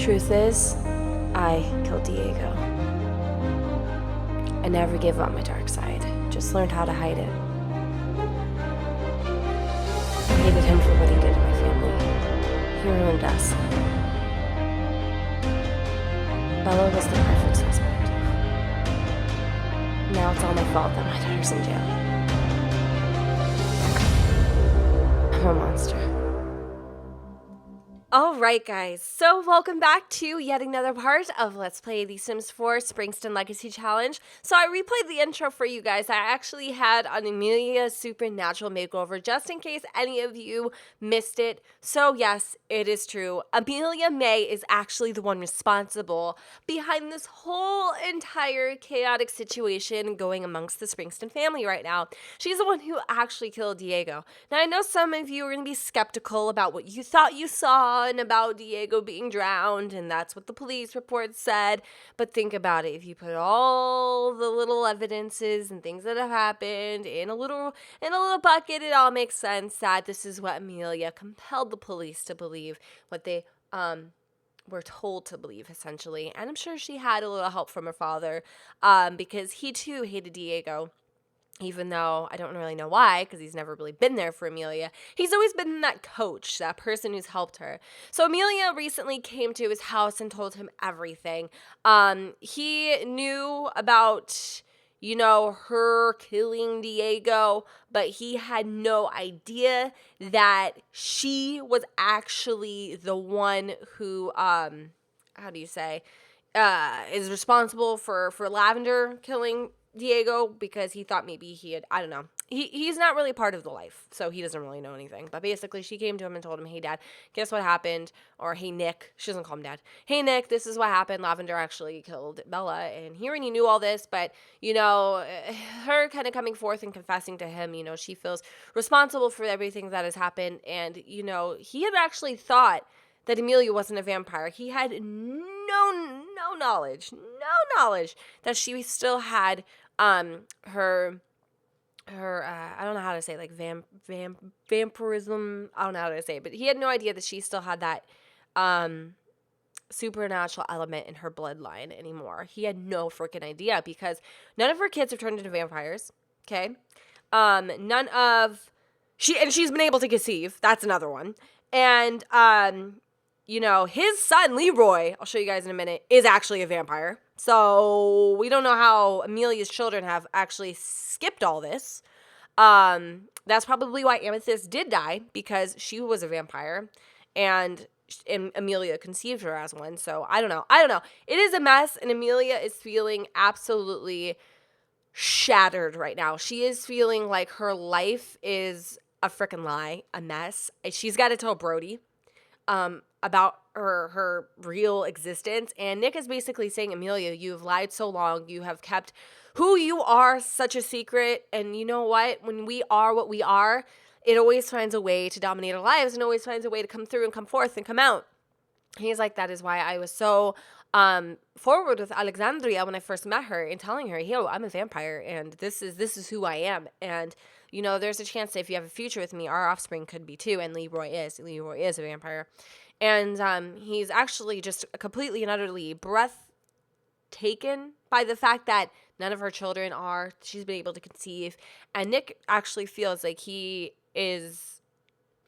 Truth is, I killed Diego. I never gave up my dark side, just learned how to hide it. I hated him for what he did to my family. He ruined us. Bella was the perfect suspect. Now it's all my fault that my daughter's in jail. I'm a monster. Alright guys, so welcome back to yet another part of Let's Play The Sims 4 Springston Legacy Challenge. So I replayed the intro for you guys. I actually had an Amelia Supernatural makeover just in case any of you missed it. So yes, it is true. Amelia Mae is actually the one responsible behind this whole entire chaotic situation going amongst the Springston family right now. She's the one who actually killed Diego. Now I know some of you are going to be skeptical about what you thought you saw and about Diego being drowned, and that's what the police report said. But think about it. If you put all the little evidences and things that have happened in a little bucket, it all makes sense that this is what Amelia compelled the police to believe, what they were told to believe, essentially. And I'm sure she had a little help from her father, because he too hated Diego. Even though I don't really know why, because he's never really been there for Amelia. He's always been that coach, that person who's helped her. So Amelia recently came to his house and told him everything. He knew about, her killing Diego, but he had no idea that she was actually the one who, is responsible for Lavender killing Diego, because he thought maybe he had, I don't know. He's not really part of the life, so he doesn't really know anything. But basically, she came to him and told him, hey, Dad, guess what happened? Or, hey, Nick. She doesn't call him Dad. Hey, Nick, this is what happened. Lavender actually killed Bella. And he already knew all this, but, her kind of coming forth and confessing to him, she feels responsible for everything that has happened. And, he had actually thought that Amelia wasn't a vampire. He had no knowledge that she still had her I don't know how to say, like, vampirism. I don't know how to say it, but he had no idea that she still had that supernatural element in her bloodline anymore. He had no freaking idea, because none of her kids have turned into vampires. Okay, she's been able to conceive. That's another one. And his son, Leroy, I'll show you guys in a minute, is actually a vampire. So we don't know how Amelia's children have actually skipped all this. That's probably why Amethyst did die, because she was a vampire, and Amelia conceived her as one. So I don't know. It is a mess, and Amelia is feeling absolutely shattered right now. She is feeling like her life is a freaking lie, a mess. She's got to tell Brody about her real existence. And Nick is basically saying, Amelia, you've lied so long. You have kept who you are such a secret. And you know what? When we are what we are, it always finds a way to dominate our lives, and always finds a way to come through and come forth and come out. He's like, that is why I was so forward with Alexandria when I first met her, and telling her, hey, I'm a vampire, and this is who I am. And there's a chance that if you have a future with me, our offspring could be too. And Leroy is a vampire. And he's actually just completely and utterly breathtaken by the fact that none of her children are. She's been able to conceive. And Nick actually feels like he is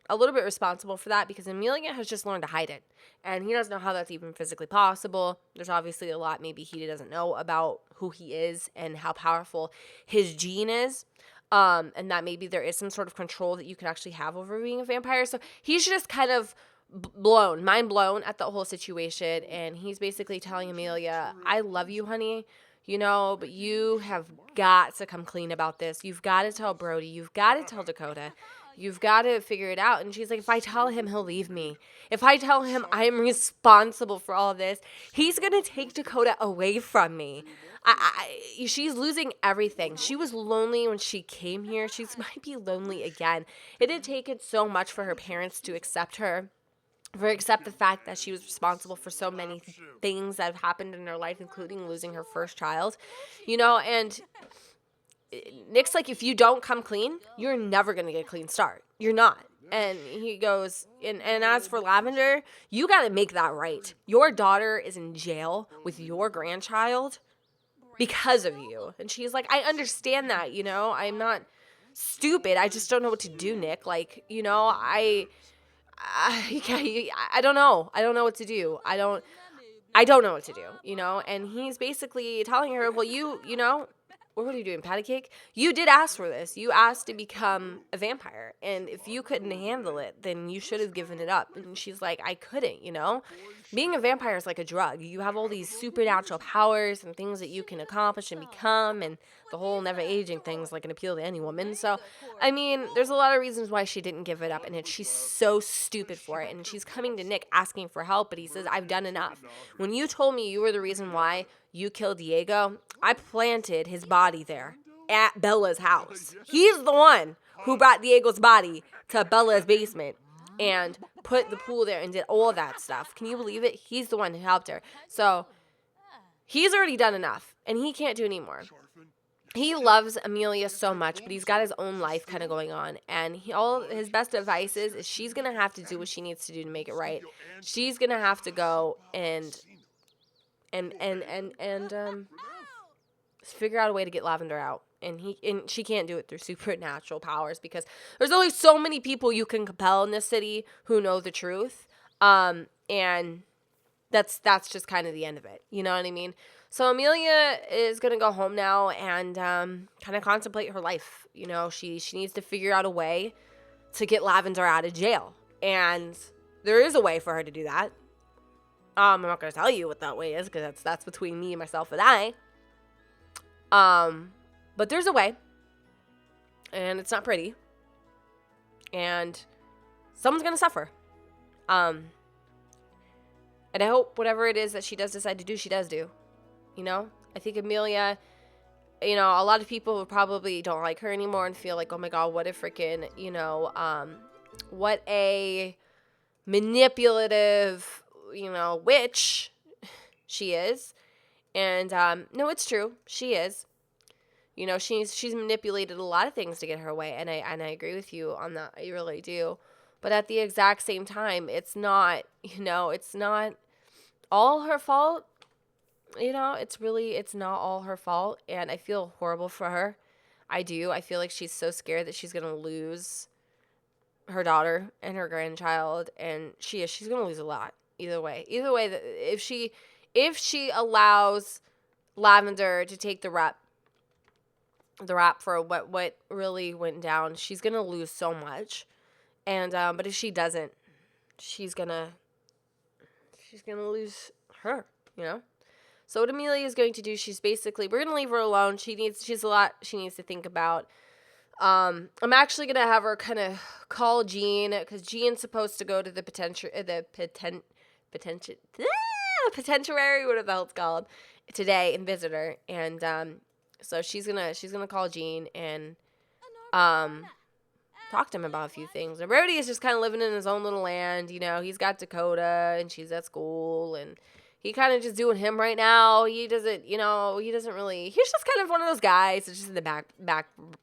a little bit responsible for that, because Amelia has just learned to hide it. And he doesn't know how that's even physically possible. There's obviously a lot maybe he doesn't know about who he is and how powerful his gene is. And that maybe there is some sort of control that you could actually have over being a vampire. So he's just kind of mind blown at the whole situation. And he's basically telling Amelia, I love you, honey, but you have got to come clean about this. You've got to tell Brody. You've got to tell Dakota. You've got to figure it out. And she's like, if I tell him, he'll leave me. If I tell him I'm responsible for all of this, he's going to take Dakota away from me. She's losing everything. She was lonely when she came here. She might be lonely again. It had taken so much for her parents to accept her, accept the fact that she was responsible for so many things that have happened in her life, including losing her first child, and Nick's like, if you don't come clean, you're never going to get a clean start. You're not. And he goes, and as for Lavender, you got to make that right. Your daughter is in jail with your grandchild because of you. And she's like, I understand that, you know, I'm not stupid. I just don't know what to do, Nick. Like, you know, I don't know. I don't know what to do. I don't know what to do, you know? And he's basically telling her, well, you know, what are you doing, patty cake? You did ask for this. You asked to become a vampire. And if you couldn't handle it, then you should have given it up. And she's like, I couldn't, you know? Being a vampire is like a drug. You have all these supernatural powers and things that you can accomplish and become. And the whole never aging thing is like an appeal to any woman. So, I mean, there's a lot of reasons why she didn't give it up. And she's so stupid for it. And she's coming to Nick asking for help. But he says, I've done enough. When you told me you were the reason why you killed Diego, I planted his body there at Bella's house. He's the one who brought Diego's body to Bella's basement and put the pool there and did all of that stuff. Can you believe it? He's the one who helped her. So he's already done enough, and he can't do anymore. He loves Amelia so much, but he's got his own life kind of going on. And all his best advice is she's going to have to do what she needs to do to make it right. She's going to have to go and figure out a way to get Lavender out. And she can't do it through supernatural powers because there's only so many people you can compel in this city who know the truth. And that's just kind of the end of it. You know what I mean? So Amelia is going to go home now and kind of contemplate her life. You know, she needs to figure out a way to get Lavender out of jail. And there is a way for her to do that. I'm not going to tell you what that way is because that's between me and myself and I. But there's a way. And it's not pretty. And someone's going to suffer. And I hope whatever it is that she does decide to do, she does do. You know? I think Amelia, you know, a lot of people probably don't like her anymore and feel like, oh my God, what a freaking, you know, what a manipulative, you know, witch she is. And no, it's true. She is. You know, she's manipulated a lot of things to get her way, and I agree with you on that. I really do. But at the exact same time, it's not, you know, it's not all her fault. You know, it's not all her fault, and I feel horrible for her. I do. I feel like she's so scared that she's going to lose her daughter and her grandchild, and she's going to lose a lot. Either way, if she allows Lavender to take the rap for what really went down, she's gonna lose so much. And but if she doesn't, she's gonna lose her. You know. So what Amelia is going to do, we're gonna leave her alone. She's a lot she needs to think about. I'm actually gonna have her kind of call Jean because Jean's supposed to go to the potentiary, whatever the hell it's called, today and visit her. And so she's gonna call Jean and talk to him about a few things. And Brody is just kind of living in his own little land. You know, he's got Dakota and she's at school and he kind of just doing him right now. He doesn't really, he's just kind of one of those guys that's just in the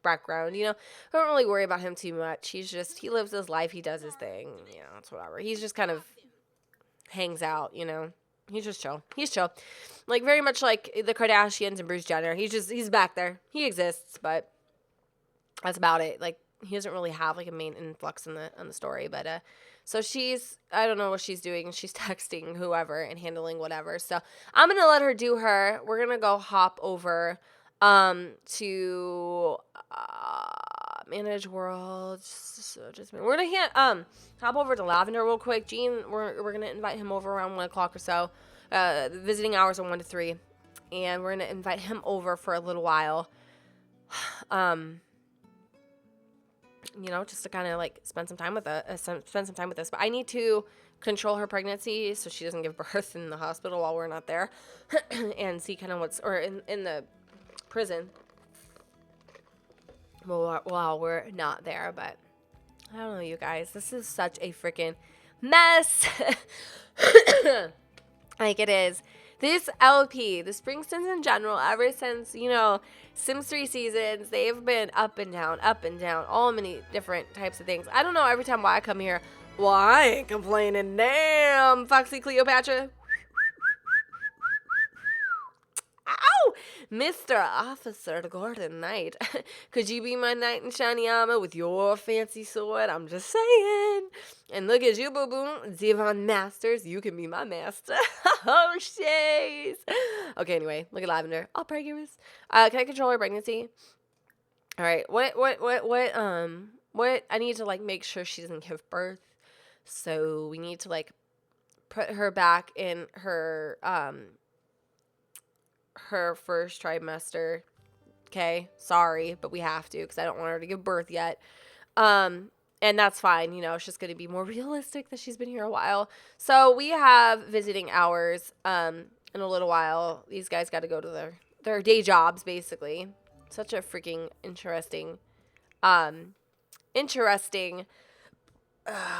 background, you know. I don't really worry about him too much. He lives his life. He does his thing. You know, it's whatever. He's just kind of hangs out, you know. He's just chill. He's chill. Like, very much like the Kardashians and Bruce Jenner. He's back there. He exists, but that's about it. Like, he doesn't really have, like, a main influx in the story. But, so I don't know what she's doing. She's texting whoever and handling whatever. So, I'm going to let her do her. We're going to go hop over to Manage World. We're going to hop over to Lavender real quick. Jean, we're going to invite him over around 1 o'clock or so. The visiting hours are 1 to 3. And we're going to invite him over for a little while. You know, just to kind of like spend some time with us. But I need to control her pregnancy so she doesn't give birth in the hospital while we're not there. And see kind of in the prison while we're not there. But I don't know, you guys. This is such a freaking mess. Like, it is. This LP, the Springstons in general, ever since, Sims 3 seasons, they've been up and down, all many different types of things. I don't know every time why I come here. Well, I ain't complaining. Damn, Foxy Cleopatra. Ow! Mr. Officer Gordon Knight, could you be my knight in shiny armor with your fancy sword? I'm just saying. And look at you, boo-boo. Devon Masters, you can be my master. Oh, jeez. Okay, anyway, look at Lavender. All preggers. Can I control her pregnancy? All right, what, I need to, make sure she doesn't give birth. So we need to, put her back in her first trimester. Okay, sorry, but we have to because I don't want her to give birth yet. And that's fine. It's just going to be more realistic that she's been here a while. So we have visiting hours in a little while. These guys got to go to their day jobs, basically. Such a freaking interesting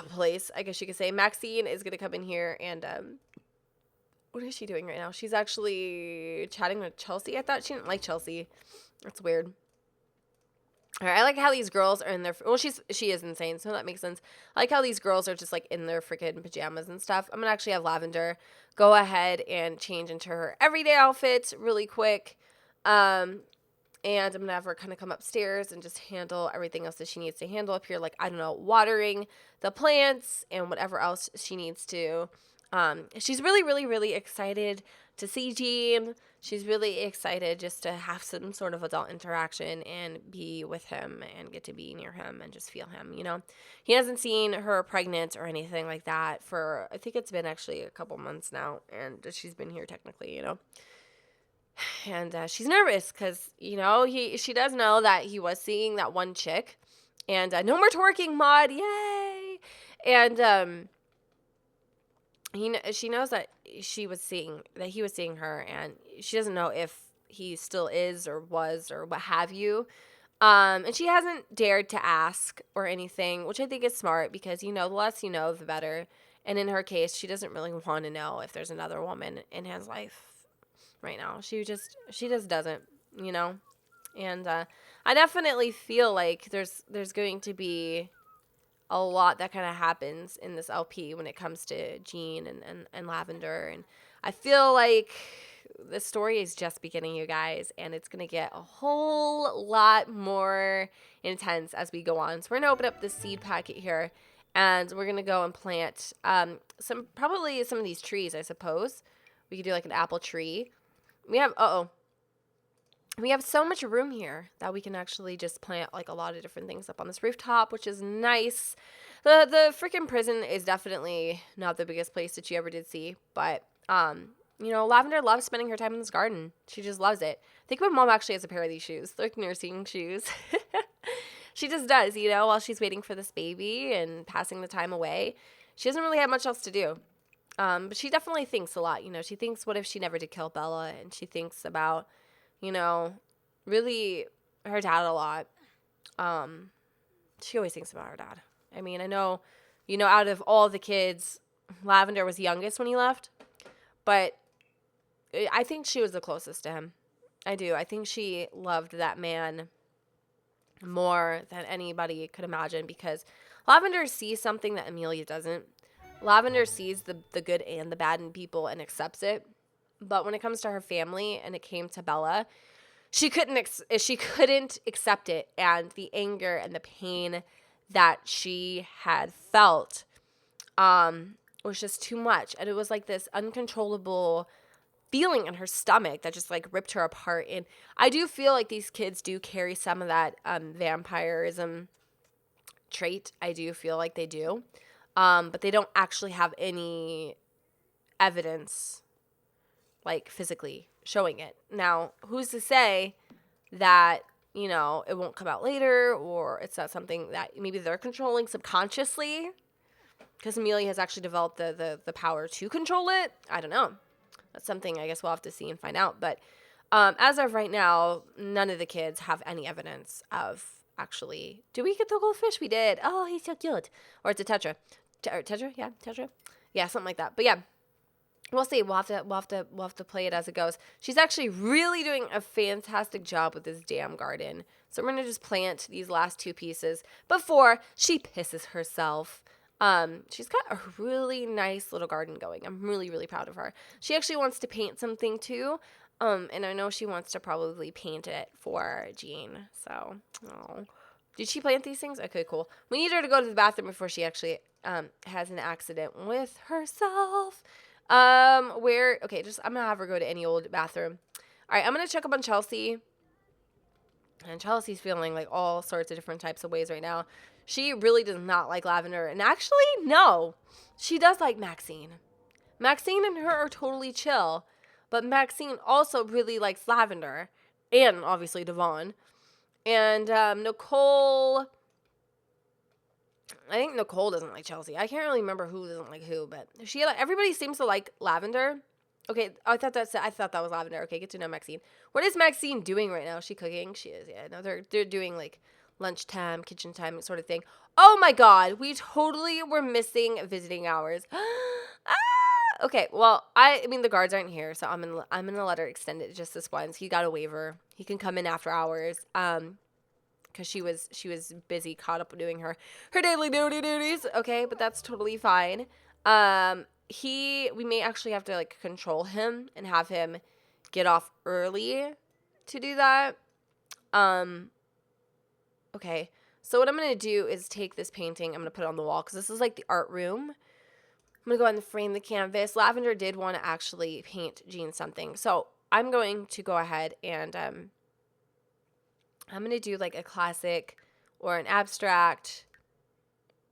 place, I guess you could say. Maxine is going to come in here and what is she doing right now? She's actually chatting with Chelsea. I thought she didn't like Chelsea. That's weird. All right, I like how these girls are in their... Well, she is insane, so that makes sense. I like how these girls are just, in their freaking pajamas and stuff. I'm going to actually have Lavender go ahead and change into her everyday outfit really quick. And I'm going to have her kind of come upstairs and just handle everything else that she needs to handle up here. I don't know, watering the plants and whatever else she needs to. She's really, really, really excited to see Jean. She's really excited just to have some sort of adult interaction and be with him and get to be near him and just feel him, He hasn't seen her pregnant or anything like that for, I think it's been actually a couple months now, and she's been here technically, And she's nervous because, she does know that he was seeing that one chick. And no more twerking, Maud. Yay! And she knows that he was seeing her, and she doesn't know if he still is or was or what have you. And she hasn't dared to ask or anything, which I think is smart because, the less you know, the better. And in her case, she doesn't really want to know if there's another woman in his life right now. She just doesn't, And I definitely feel like there's going to be a lot that kind of happens in this LP when it comes to Jean and Lavender. And I feel like the story is just beginning, you guys, and it's going to get a whole lot more intense as we go on. So we're going to open up the seed packet here, and we're going to go and plant some of these trees, I suppose. We could do an apple tree. We have so much room here that we can actually just plant a lot of different things up on this rooftop, which is nice. The freaking prison is definitely not the biggest place that you ever did see, but Lavender loves spending her time in this garden. She just loves it. I think my mom actually has a pair of these shoes. They're nursing shoes. She just does, while she's waiting for this baby and passing the time away. She doesn't really have much else to do. But she definitely thinks a lot. She thinks, what if she never did kill Bella? And she thinks about, really her dad a lot. She always thinks about her dad. I mean, I know, out of all the kids, Lavender was youngest when he left. But I think she was the closest to him. I do. I think she loved that man more than anybody could imagine because Lavender sees something that Amelia doesn't. Lavender sees the good and the bad in people and accepts it. But when it comes to her family and it came to Bella, she couldn't accept it. And the anger and the pain that she had felt was just too much. And it was this uncontrollable feeling in her stomach that just ripped her apart. And I do feel like these kids do carry some of that vampirism trait. I do feel like they do. But they don't actually have any evidence, physically showing it. Now, who's to say that, it won't come out later, or it's not something that maybe they're controlling subconsciously, because Amelia has actually developed the power to control it. I don't know. That's something I guess we'll have to see and find out. But as of right now, none of the kids have any evidence of actually... Did we get the goldfish? We did. Oh, he's so cute. Or it's a tetra. Tetra? Yeah, tetra. Yeah, something like that. But yeah, We'll see. We'll have to play it as it goes. She's actually really doing a fantastic job with this damn garden. So we're gonna just plant these last 2 pieces before she pisses herself. She's got a really nice little garden going. I'm really, really proud of her. She actually wants to paint something too. And I know she wants to probably paint it for Jean. So, oh. Did she plant these things? Okay, cool. We need her to go to the bathroom before she actually has an accident with herself. I'm gonna have her go to any old bathroom. All right, I'm gonna check up on Chelsea. And Chelsea's feeling like all sorts of different types of ways right now. She really does not like Lavender. And actually, no, she does like Maxine. Maxine and her are totally chill. But Maxine also really likes Lavender. And obviously Devon. And Nicole, I think Nicole doesn't like Chelsea. I can't really remember who doesn't like who, but everybody seems to like Lavender. Okay, I thought that was Lavender. Okay, get to know Maxine. What is Maxine doing right now? Is she cooking? She is. Yeah, no, they're doing like lunchtime, kitchen time sort of thing. Oh my God, we totally were missing visiting hours. Okay, well, I mean the guards aren't here, so I'm gonna let her extend it just this once. He got a waiver. He can come in after hours. Because she was busy, caught up doing her daily duties. Okay, but that's totally fine. We may actually have to like control him and have him get off early to do that. Okay, so what I'm gonna do is take this painting. I'm gonna put it on the wall because this is like the art room. I'm gonna go ahead and frame the canvas. Lavender did want to actually paint Jean something, so I'm going to go ahead and I'm going to do like a classic or an abstract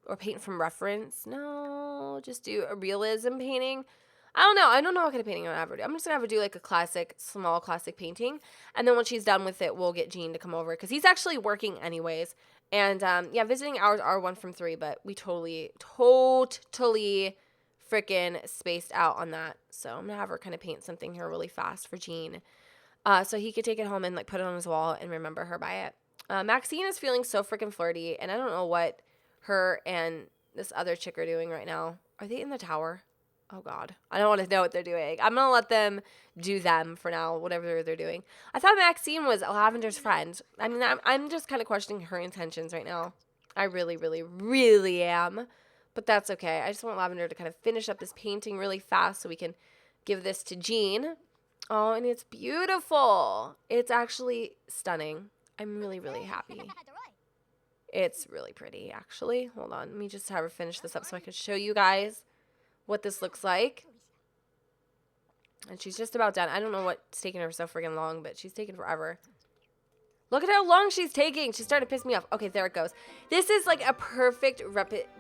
or paint from reference. No, just do a realism painting. I don't know. I don't know what kind of painting I'm going to have her do. I'm just going to have her do like a classic, small classic painting. And then when she's done with it, we'll get Jean to come over because he's actually working anyways. And yeah, visiting hours are 1 from 3, but we totally freaking spaced out on that. So I'm going to have her kind of paint something here really fast for Jean. So he could take it home and like put it on his wall and remember her by it. Maxine is feeling so freaking flirty, and I don't know what her and this other chick are doing right now. Are they in the tower? Oh God, I don't want to know what they're doing. I'm gonna let them do them for now, whatever they're doing. I thought Maxine was Lavender's friend. I mean, I'm just kind of questioning her intentions right now. I really, really, really am. But that's okay. I just want Lavender to kind of finish up this painting really fast so we can give this to Jean. Oh, and it's beautiful. It's actually stunning. I'm really, really happy. It's really pretty, actually. Hold on. Let me just have her finish this up so I can show you guys what this looks like. And she's just about done. I don't know what's taking her so freaking long, but she's taking forever. Look at how long she's taking. She's starting to piss me off. Okay, there it goes. This is like a perfect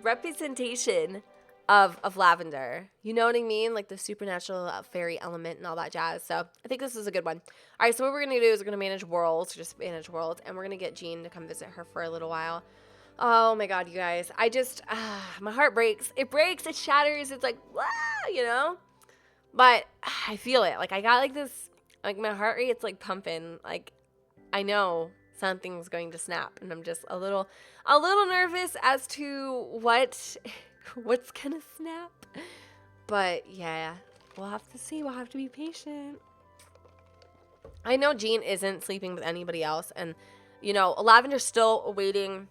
representation of Lavender. You know what I mean? Like the supernatural fairy element and all that jazz. So I think this is a good one. All right, so what we're going to do is we're going to manage worlds, just manage worlds, and we're going to get Jean to come visit her for a little while. Oh my God, you guys. I just, my heart breaks. It breaks, it shatters. It's like, wow, you know? But I feel it. Like I got like this, like my heart rate's like pumping. Like I know something's going to snap, and I'm just a little nervous as to what's gonna snap. But yeah, we'll have to see. We'll have to be patient. I know Jean isn't sleeping with anybody else, and you know, Lavender's still awaiting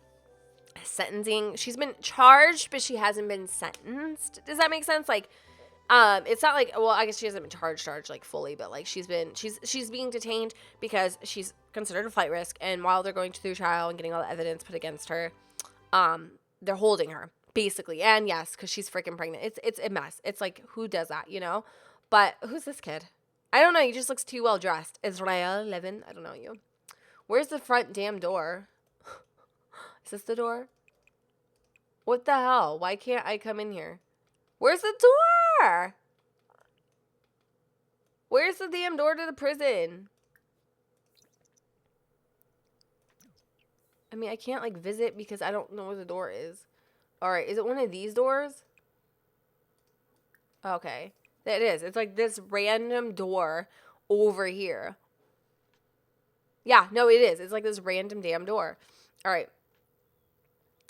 sentencing. She's been charged, but she hasn't been sentenced. Does that make sense? Like, it's not like, well, I guess she hasn't been charged like fully, but like she's being detained because she's considered a flight risk, and while they're going through trial and getting all the evidence put against her, they're holding her basically. And yes, because she's freaking pregnant. It's a mess. It's like, who does that, you know? But who's this kid? I don't know. He just looks too well dressed. Israel Levin. I don't know you. Where's the front damn door? Is this the door? What the hell? Why can't I come in here? Where's the door? Where's the damn door to the prison? I mean, I can't like visit because I don't know where the door is. All right, is it one of these doors? Okay, it is. It's like this random door over here. Yeah, no, it is. It's like this random damn door. All right.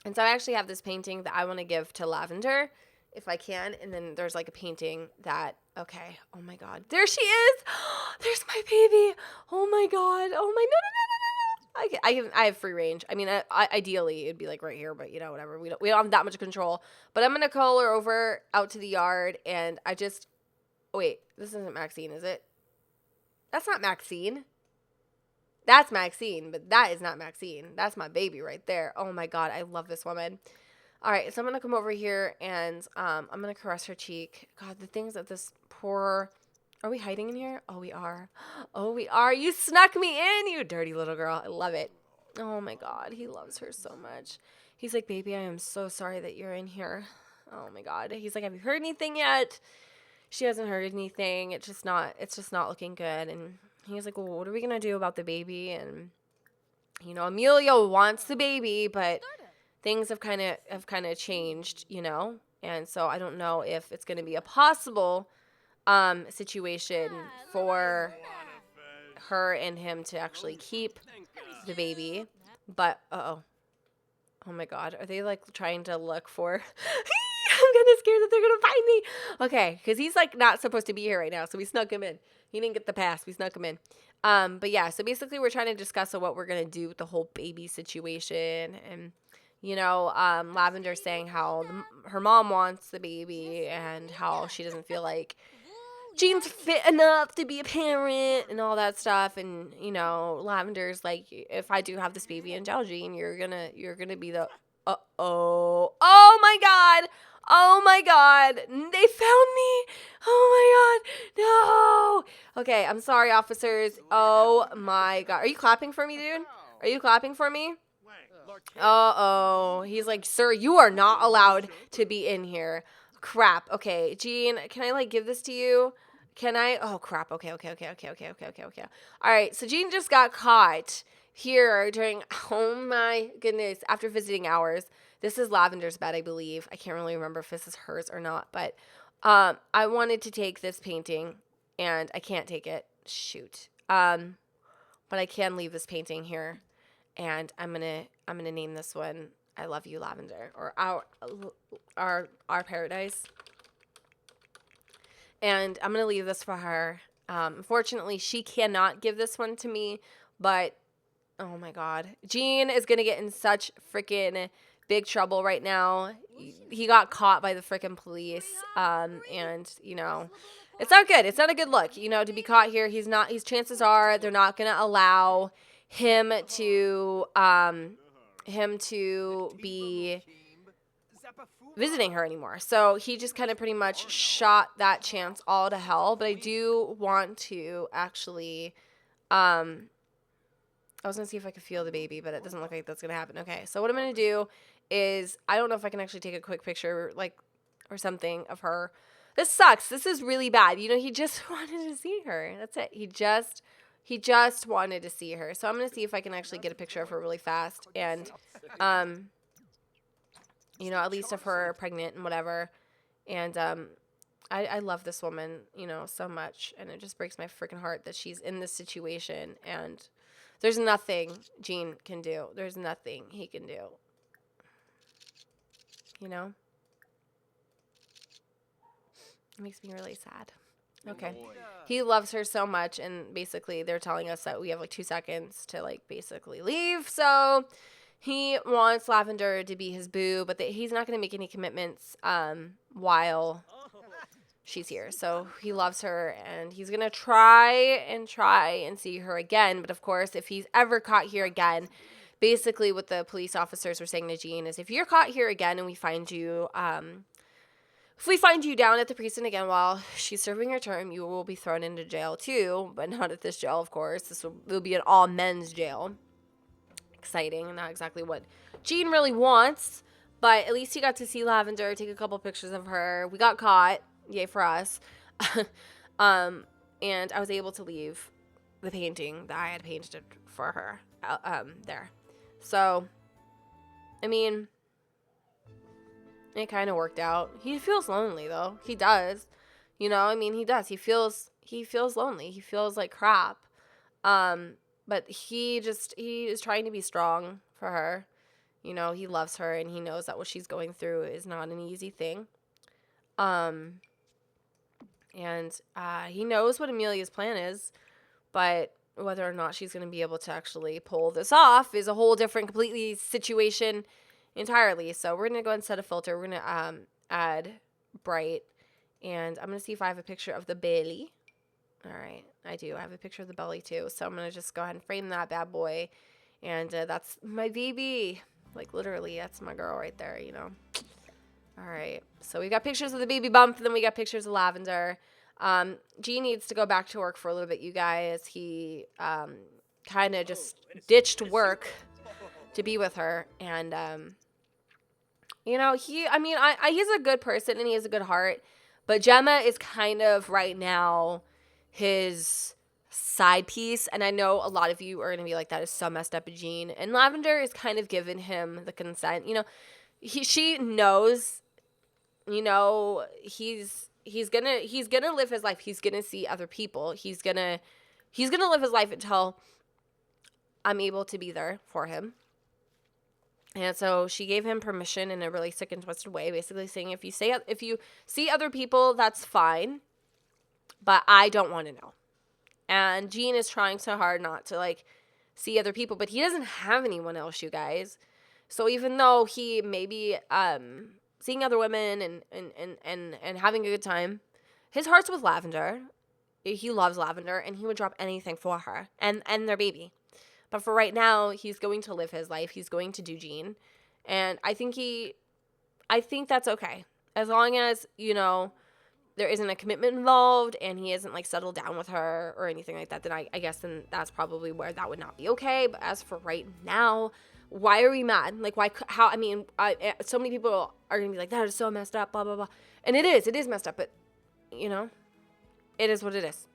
And so I actually have this painting that I want to give to Lavender. if I can. And then there's like a painting that, okay, oh my God, there she is. There's my baby. Oh my God. Oh my, no. I have free range. I mean, ideally it'd be like right here, but you know, whatever. We don't have that much control. But I'm gonna call her over out to the yard, and wait, this isn't Maxine, is it? That's not Maxine. That's Maxine, but that is not Maxine. That's my baby right there. Oh my God, I love this woman. All right, so I'm gonna come over here and I'm gonna caress her cheek. God, the things that this poor. Are we hiding in here? Oh, we are. Oh, we are. You snuck me in, you dirty little girl. I love it. Oh my God, he loves her so much. He's like, baby, I am so sorry that you're in here. Oh my God. He's like, have you heard anything yet? She hasn't heard anything. It's just not looking good. And he's like, well, what are we gonna do about the baby? And you know, Amelia wants the baby, but things have kind of changed, you know. And so I don't know if it's gonna be a possible situation for her and him to actually keep the baby. But oh my God, are they like trying to look for? I'm kind of scared that they're gonna find me. Okay, because he's like not supposed to be here right now, so we snuck him in. He didn't get the pass. We snuck him in. But yeah, so basically we're trying to discuss what we're gonna do with the whole baby situation. And you know, Lavender's saying how her mom wants the baby and how she doesn't feel like Jean's fit enough to be a parent and all that stuff. And you know, Lavender's like, if I do have this baby in jail, Jean, you're gonna be the oh my God. Oh my God. They found me. Oh my God. No. Okay, I'm sorry, officers. Oh my God. Are you clapping for me, dude? Are you clapping for me? Uh-oh. He's like, sir, you are not allowed to be in here. Crap. Okay, Jean, can I like give this to you? Can I? Oh crap. Okay. All right. So Jean just got caught here during, oh my goodness, after visiting hours. This is Lavender's bed, I believe. I can't really remember if this is hers or not, but I wanted to take this painting and I can't take it. Shoot. But I can leave this painting here, and I'm gonna name this one I Love You, Lavender, or our paradise. And I'm gonna leave this for her. Unfortunately, she cannot give this one to me, but oh my God, Jean is gonna get in such freaking big trouble right now. He got caught by the freaking police, and you know, it's not good. It's not a good look, you know, to be caught here. His chances are they're not gonna allow him to be visiting her anymore. So he just kind of pretty much shot that chance all to hell. But I do want to actually, I was going to see if I could feel the baby, but it doesn't look like that's going to happen. Okay, so what I'm going to do is, I don't know if I can actually take a quick picture, like, or something of her. This sucks. This is really bad. You know, he just wanted to see her. That's it. He just wanted to see her. So I'm going to see if I can actually get a picture of her really fast. And, you know, at least of her pregnant and whatever. And I love this woman, you know, so much. And it just breaks my freaking heart that she's in this situation. And there's nothing Jean can do. There's nothing he can do. You know? It makes me really sad. Okay. He loves her so much, and basically they're telling us that we have like 2 seconds to like basically leave. So he wants Lavender to be his boo, but he's not going to make any commitments while she's here. So he loves her, and he's going to try and see her again. But of course, if he's ever caught here again, basically what the police officers were saying to Jean is, if you're caught here again and we find you, if we find you down at the precinct again while she's serving her term, you will be thrown into jail too, but not at this jail, of course. This will be an all-men's jail. Exciting, not exactly what Jean really wants, but at least he got to see Lavender, take a couple pictures of her. We got caught, yay for us. And I was able to leave the painting that I had painted for her there. So, I mean, it kind of worked out. He feels lonely though. He does. You know, I mean, he does. He feels lonely. He feels like crap. But he is trying to be strong for her. You know, he loves her, and he knows that what she's going through is not an easy thing. And he knows what Amelia's plan is, but whether or not she's going to be able to actually pull this off is a whole different, completely situation entirely. So we're going to go ahead and set a filter. We're going to add bright, and I'm going to see if I have a picture of the belly. All right, I do. I have a picture of the belly too. So I'm going to just go ahead and frame that bad boy. And that's my baby. Like, literally, that's my girl right there, you know. All right, so we got pictures of the baby bump, and then we got pictures of Lavender. G needs to go back to work for a little bit, you guys. He kind of just ditched work to be with her, and you know, he's a good person and he has a good heart, but Gemma is kind of right now his side piece, and I know a lot of you are gonna be like, that is so messed up, Jean. And Lavender is kind of giving him the consent, you know. She knows, you know, he's gonna live his life. He's gonna see other people. He's gonna live his life until I'm able to be there for him. And so she gave him permission in a really sick and twisted way, basically saying, if you see other people, that's fine, but I don't want to know. And Jean is trying so hard not to, like, see other people, but he doesn't have anyone else, you guys. So even though he may be seeing other women and having a good time, his heart's with Lavender. He loves Lavender, and he would drop anything for her and their baby. But for right now, he's going to live his life. He's going to do Jean. And I think that's okay. As long as, you know, there isn't a commitment involved and he isn't, like, settled down with her or anything like that, then I guess then that's probably where that would not be okay. But as for right now, why are we mad? Like, why, how, I mean, so many people are going to be like, that is so messed up, blah, blah, blah. And it is messed up, but, you know, it is what it is.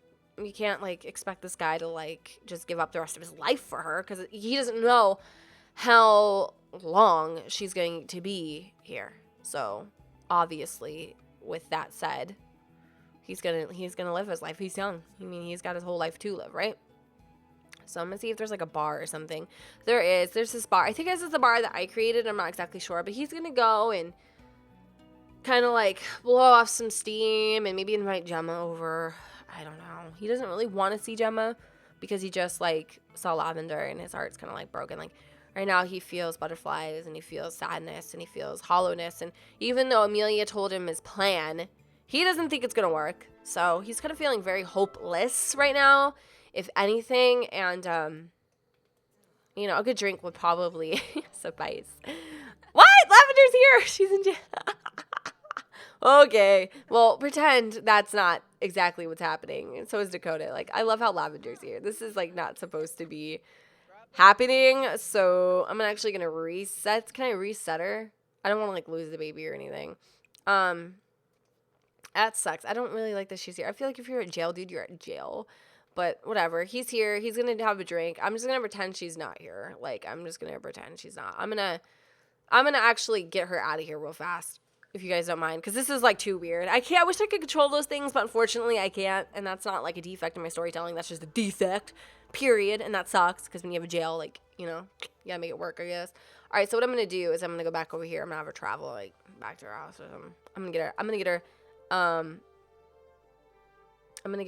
You can't, like, expect this guy to, like, just give up the rest of his life for her, because he doesn't know how long she's going to be here. So, obviously, with that said, he's gonna live his life. He's young. I mean, he's got his whole life to live, right? So I'm gonna see if there's, like, a bar or something. There's this bar. I think this is the bar that I created. I'm not exactly sure, but he's gonna go and kind of, like, blow off some steam and maybe invite Gemma over. I don't know. He doesn't really want to see Gemma because he just, like, saw Lavender and his heart's kind of, like, broken. Like, right now he feels butterflies and he feels sadness and he feels hollowness. And even though Amelia told him his plan, he doesn't think it's going to work. So he's kind of feeling very hopeless right now, if anything. And, you know, a good drink would probably suffice. What? Lavender's here. She's in jail. Okay. Well, pretend that's not exactly what's happening. And so is Dakota. Like, I love how Lavender's here. This is, like, not supposed to be happening. So I'm actually going to reset. Can I reset her? I don't want to, like, lose the baby or anything. That sucks. I don't really like that she's here. I feel like if you're in jail, dude, you're in jail. But whatever. He's here. He's going to have a drink. I'm just going to pretend she's not here. Like, I'm just going to pretend she's not. I'm going to actually get her out of here real fast, if you guys don't mind, because this is, like, too weird. I wish I could control those things, but unfortunately I can't, and that's not, like, a defect in my storytelling. That's just a defect, period, and that sucks, because when you have a jail, like, you know, you gotta make it work, I guess. All right, so what I'm gonna do is I'm gonna go back over here. I'm gonna have her travel, like, back to her house or something. I'm gonna get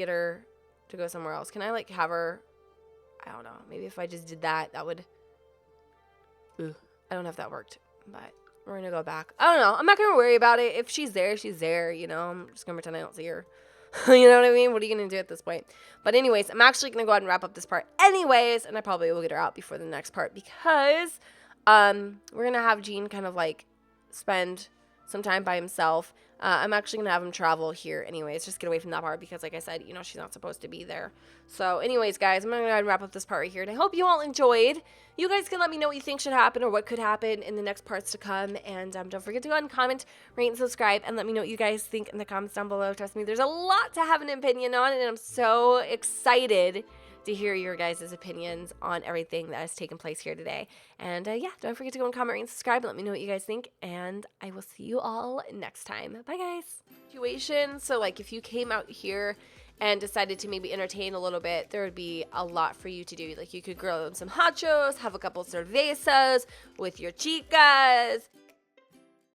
her to go somewhere else. Can I, like, have her, I don't know, maybe if I just did that would, I don't know if that worked, but we're going to go back. I don't know. I'm not going to worry about it. If she's there, she's there, you know. I'm just going to pretend I don't see her. You know what I mean? What are you going to do at this point? But anyways, I'm actually going to go ahead and wrap up this part anyways, and I probably will get her out before the next part because we're going to have Jean kind of, like, spend some time by himself. I'm actually going to have him travel here anyways, just get away from that part because, like I said, you know, she's not supposed to be there. So anyways, guys, I'm going to wrap up this part right here, and I hope you all enjoyed. You guys can let me know what you think should happen or what could happen in the next parts to come, and don't forget to go ahead and comment, rate, and subscribe, and let me know what you guys think in the comments down below. Trust me, there's a lot to have an opinion on, and I'm so excited to hear your guys' opinions on everything that has taken place here today. And yeah, don't forget to go and comment, rate, and subscribe, and let me know what you guys think, and I will see you all next time. Bye, guys. Situation, so, like, if you came out here and decided to maybe entertain a little bit, there would be a lot for you to do. Like, you could grill some hachos, have a couple cervezas with your chicas,